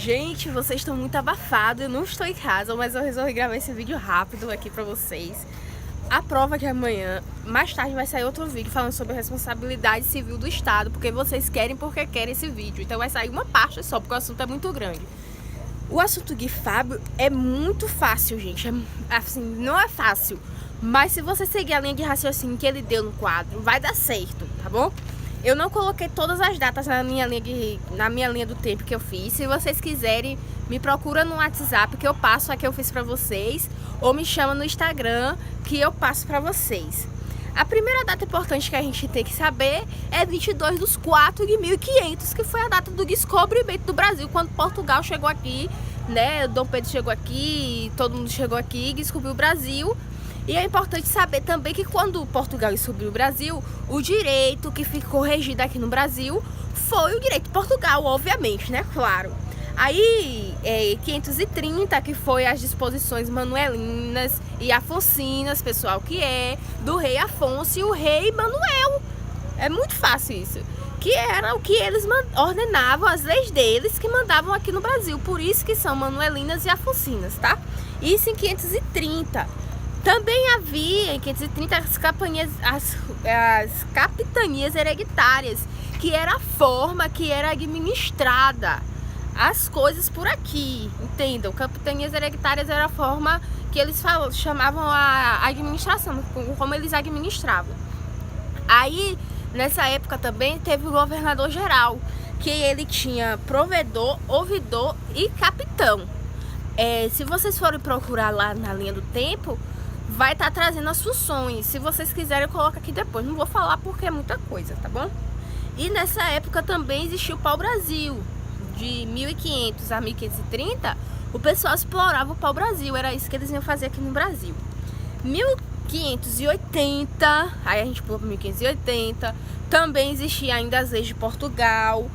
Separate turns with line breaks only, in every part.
Gente, vocês estão muito abafados, eu não estou em casa, mas eu resolvi gravar esse vídeo rápido aqui pra vocês. A prova que amanhã, mais tarde, vai sair outro vídeo falando sobre a responsabilidade civil do Estado, porque vocês querem porque querem esse vídeo. Então vai sair uma parte só, porque o assunto é muito grande. O assunto de Fábio é muito fácil, gente, assim, não é fácil, mas se você seguir a linha de raciocínio que ele deu no quadro, vai dar certo, tá bom? Eu não coloquei todas as datas na minha linha do tempo que eu fiz. Se vocês quiserem, me procura no WhatsApp que eu passo a que eu fiz pra vocês, ou me chama no Instagram que eu passo pra vocês. A primeira data importante que a gente tem que saber é 22/4/1500, que foi a data do descobrimento do Brasil, quando Portugal chegou aqui, né? Dom Pedro chegou aqui, todo mundo chegou aqui e descobriu o Brasil. E é importante saber também que quando Portugal descobriu o Brasil, o direito que ficou regido aqui no Brasil foi o direito de Portugal, obviamente, né? Claro. Aí, 530, que foi as disposições manuelinas e afoncinas, pessoal, que é do rei Afonso e o rei Manuel. É muito fácil isso. Que era o que eles ordenavam, as leis deles que mandavam aqui no Brasil. Por isso que são manuelinas e afoncinas, tá? Isso em 530. Também havia em 530 as capitanias hereditárias, que era a forma que era administrada as coisas por aqui, entendam? Capitanias hereditárias era a forma que eles chamavam a administração, como eles administravam. Aí, nessa época também, teve o governador geral, que ele tinha provedor, ouvidor e capitão. Se vocês forem procurar lá na linha do tempo, vai estar trazendo as funções. Se vocês quiserem, eu coloco aqui depois. Não vou falar porque é muita coisa, tá bom? E nessa época também existiu o pau-brasil. De 1500 a 1530, o pessoal explorava o pau-brasil. Era isso que eles iam fazer aqui no Brasil. 1580, aí a gente pulou para 1580, também existia ainda as leis de Portugal.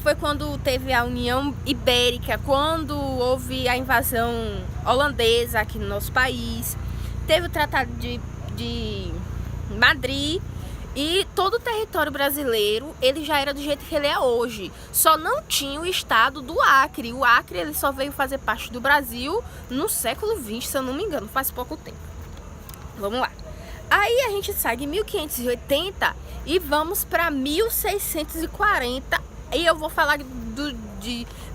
Foi quando teve a União Ibérica, quando houve a invasão holandesa aqui no nosso país. Teve o Tratado de Madrid e todo o território brasileiro, ele já era do jeito que ele é hoje. Só não tinha o estado do Acre. O Acre ele só veio fazer parte do Brasil no século XX, se eu não me engano, faz pouco tempo. Vamos lá. Aí a gente sai de 1580 e vamos para 1640. E eu vou falar de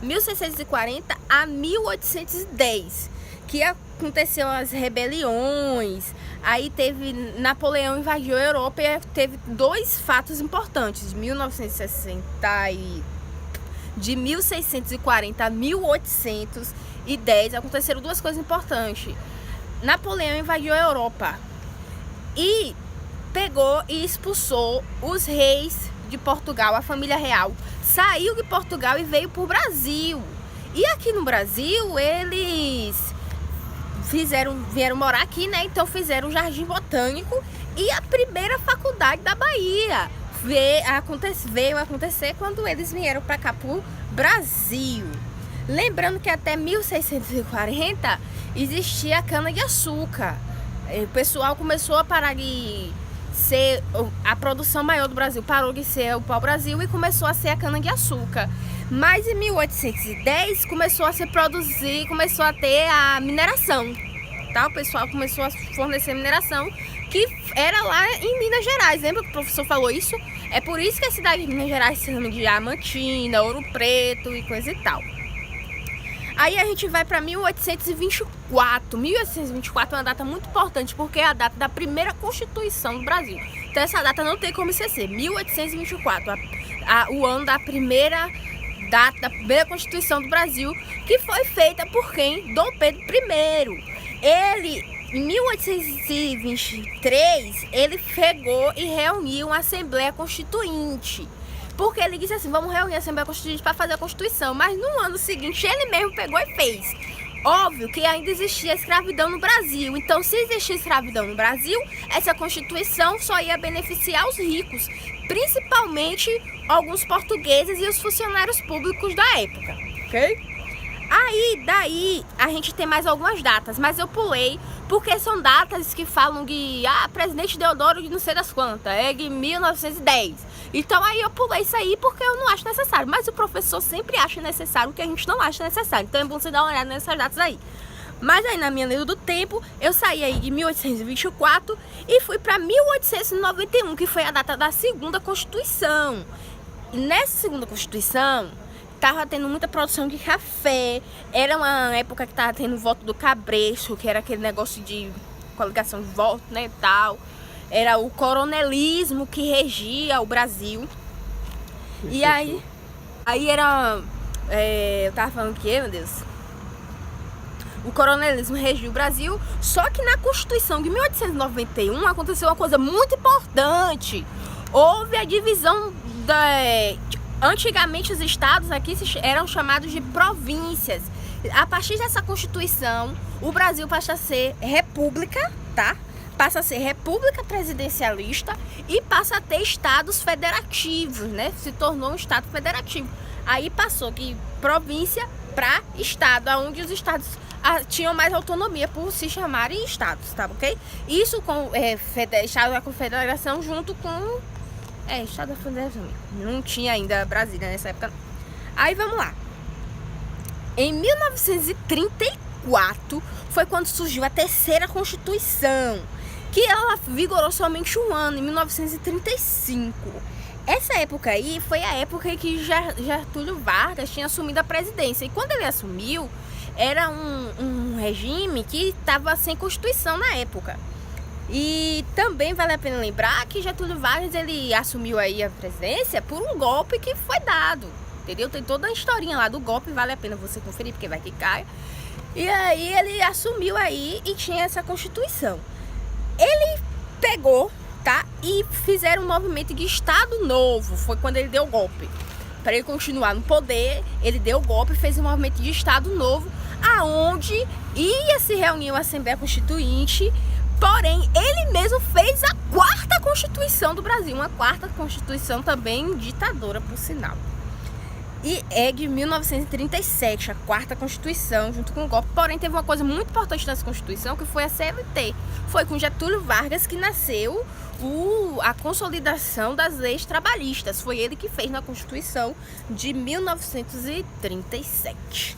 1640 a 1810. Que aconteceu as rebeliões, aí teve Napoleão invadiu a Europa e teve dois fatos importantes. De 1640 a 1810 aconteceram duas coisas importantes. Napoleão invadiu a Europa e pegou e expulsou os reis de Portugal, a família real. Saiu de Portugal e veio para o Brasil. E aqui no Brasil eles vieram morar aqui, né? Então fizeram o Jardim Botânico e a primeira faculdade da Bahia veio acontecer quando eles vieram para cá pro Brasil. Lembrando que até 1640 existia a cana-de-açúcar. O pessoal começou a parar de ser a produção maior do Brasil, parou de ser o pau-brasil e começou a ser a cana-de-açúcar. Mas em 1810 começou a começou a ter a mineração, tá? O pessoal começou a fornecer mineração, que era lá em Minas Gerais. Lembra que o professor falou isso? É por isso que a cidade de Minas Gerais se chama de Diamantina, Ouro Preto e coisa e tal. Aí a gente vai para 1824. 1824 é uma data muito importante, porque é a data da primeira Constituição do Brasil. Então essa data não tem como esquecer. 1824, o ano da primeira data da primeira Constituição do Brasil, que foi feita por quem? Dom Pedro I. Ele, em 1823, ele pegou e reuniu uma Assembleia Constituinte. Porque ele disse assim, vamos reunir a Assembleia Constituinte para fazer a Constituição. Mas no ano seguinte, ele mesmo pegou e fez. Óbvio que ainda existia escravidão no Brasil. Então, se existia escravidão no Brasil, essa Constituição só ia beneficiar os ricos, principalmente alguns portugueses e os funcionários públicos da época, ok? Aí, daí, a gente tem mais algumas datas, mas eu pulei porque são datas que falam que presidente Deodoro de não sei das quantas, é de 1910. Então aí eu pulei isso aí porque eu não acho necessário, mas o professor sempre acha necessário o que a gente não acha necessário, então é bom você dar uma olhada nessas datas aí. Mas aí na minha linha do tempo, eu saí aí de 1824 e fui para 1891, que foi a data da segunda Constituição. E nessa segunda Constituição, tava tendo muita produção de café, era uma época que tava tendo o voto do Cabresto, que era aquele negócio de coligação de voto, né, tal. Era o coronelismo que regia o Brasil. E aí era... eu tava falando o quê, meu Deus? O coronelismo regia o Brasil, só que na Constituição de 1891 aconteceu uma coisa muito importante. Houve a divisão antigamente os estados aqui eram chamados de províncias. A partir dessa Constituição, o Brasil passa a ser república, tá? Passa a ser república presidencialista e passa a ter estados federativos, né? Se tornou um estado federativo. Aí passou de província para estado, onde os estados tinham mais autonomia por se chamarem estados, tá, ok? Isso com estado da confederação junto com estado da federação. Não tinha ainda Brasília nessa época. Aí vamos lá. Em 1934 foi quando surgiu a terceira Constituição, que ela vigorou somente um ano, em 1935. Essa época aí foi a época que Getúlio Vargas tinha assumido a presidência. E quando ele assumiu, era um regime que estava sem Constituição na época. E também vale a pena lembrar que Getúlio Vargas, ele assumiu aí a presidência por um golpe que foi dado, entendeu? Tem toda a historinha lá do golpe, vale a pena você conferir, porque vai que caia. E aí ele assumiu aí e tinha essa Constituição. Ele pegou, tá? E fizeram um movimento de Estado Novo, foi quando ele deu o golpe. Para ele continuar no poder, ele deu o golpe e fez um movimento de Estado Novo, aonde ia se reunir uma Assembleia Constituinte. Porém, ele mesmo fez a quarta Constituição do Brasil, uma quarta Constituição também ditadora, por sinal. E é de 1937, a quarta Constituição, junto com o golpe. Porém, teve uma coisa muito importante nessa Constituição, que foi a CLT. Foi com Getúlio Vargas que nasceu a consolidação das leis trabalhistas. Foi ele que fez na Constituição de 1937.